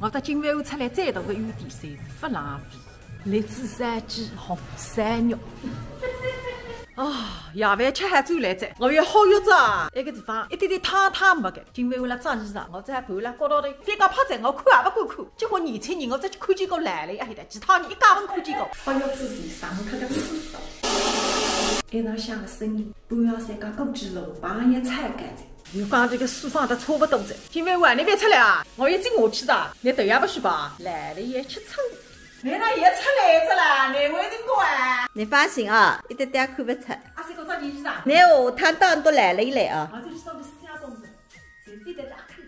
我搭金湾湖出来最大的优点就是发浪费，荔枝山鸡、红山肉。啊，夜饭吃海最来哉，我有好肉渣，那个地方一点点汤汤没个。金湾湖了张衣裳，我在盘了高头头，翻个趴在，我看也不敢看。结果年轻人我再去看见个来了一黑的，其他人一家门看见个，不要仔细上他个厕所。一场响个声音，半夜三更过几路，半夜菜干在。又讲这个书放的差不多在。金湾湖啊，你别出来啊！我已经下去的，你头也不许拔。来了也吃撑。你那也出来着啦，你为什么啊？你放心啊，一点点看不出。啊，这个张件衣裳。你下趟当都来了一来啊。啊，这是上面3种子，随便在这看。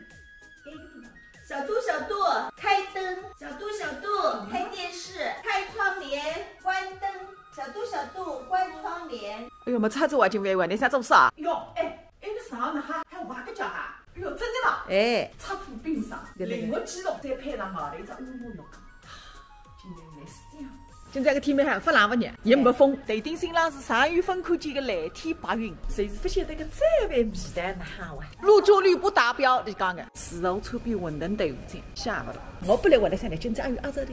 小度，小度，开灯；小度，小度，开电视；开窗帘，关灯；小度，小度，关窗帘。哎呦，没车子我金湾湖，你想做啥？哟，哎，那个上呢还挖个脚哈？哎呦，真的啦！哎，插铺冰上，灵活机动，再配上毛头一只乌木浴缸。今朝个天蛮好，不冷不热，也没风。头顶新浪是3月份看见个蓝天白云，谁是不晓得个再饭味道那好啊？陆州旅部达标，你讲个4号车比混沌豆腐站，吓不了。我本来我来上来，今朝还有20的。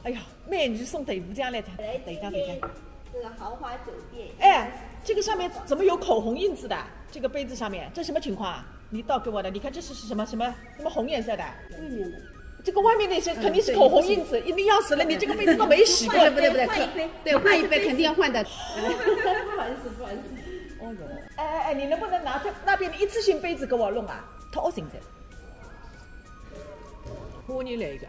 哎呀，美女送豆腐酱来着，对家。这个豪华酒店。哎，这个上面怎么有口红印子的？这个杯子上面，这什么情况啊？你倒给我的，你看这是什么红颜色的？外面的。这个外面那些肯定是口红印子，一定要死了！你这个杯子都没洗过。不对，换一杯，对，换一杯肯定要换的。不好意思。哦哟，哎，你能不能拿那边的一次性杯子给我弄啊？掏心噻。我你来一个。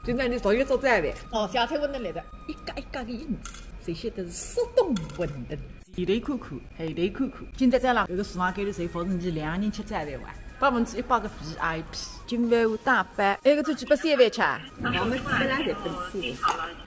现在你昨天做这饭。哦，下菜我能来着，一家一家的印子，这些都是速冻馄饨。前头看看，后头看看。今朝在啦，这个厨房间里谁服务你2人吃这饭哇？100%个 VIP， 金湾湖大班，那个做几百3饭吃啊？我们本来在本地。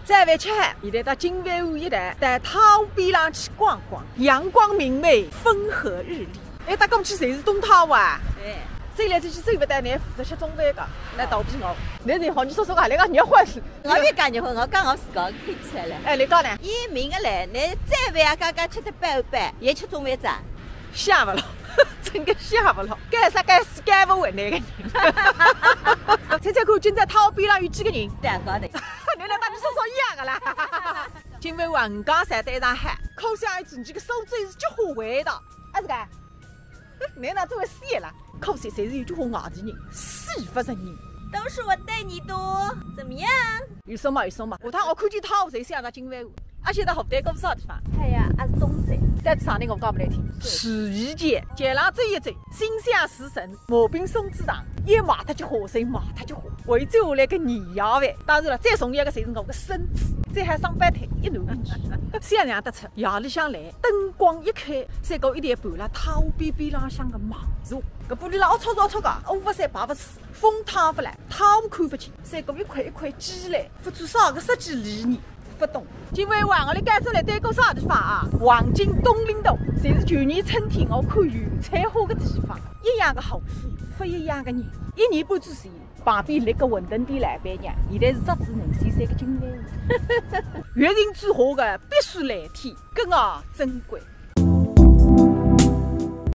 再饭吃海，现在到金湾湖一带，到汤边上去逛逛，阳光明媚，风和日丽。哎，大家去谁是东汤啊？哎，走来走去走不得，你负责吃中饭的，来倒闭我。你人好，你说话，那个热欢喜。我没讲热欢，我讲我自个开起来了。哎，你讲呢？伊明个来，你再饭也刚吃得半半，也吃中饭咋？吓不了。真个吓不了，干啥干死干不回来个人。猜猜看，今朝汤边上有几个人？2个的。你来把你说一样的啦。金湾湖横江山对上海，口香一支，你这个手嘴是菊花味道。啊这个，你那这位死爷了，口水谁是有句话外地人，死不认人。都是我带你多，怎么样？有什么？下趟我看见汤谁想到金湾湖。而且在河北搞不少地方，哎呀，还是东山。但是上头我讲不来听。楚夷街街上走一走，心想事成，毛病松子糖，一买它就火，谁买它就火。回走下来个年夜饭，当然了，最重要的就是我个身子，再还上班台一男一女，想象得出夜里向来，灯光一开，再搞一点拌了汤边边浪向个芒茶，搿玻璃浪吵吵个，乌不三排不四，风烫不来，汤看不清，再搞一块一块鸡来，不做少个10几里不懂，金湾湖我来介绍来对过啥地方啊？黄金东岭头，侪是去年春天我看油菜花的地方，一样的好水，不一样的人。1年半之前，旁边立个馄饨店老板娘，现在是只只能33个金湾湖。月人之下的必须蓝天，更珍贵。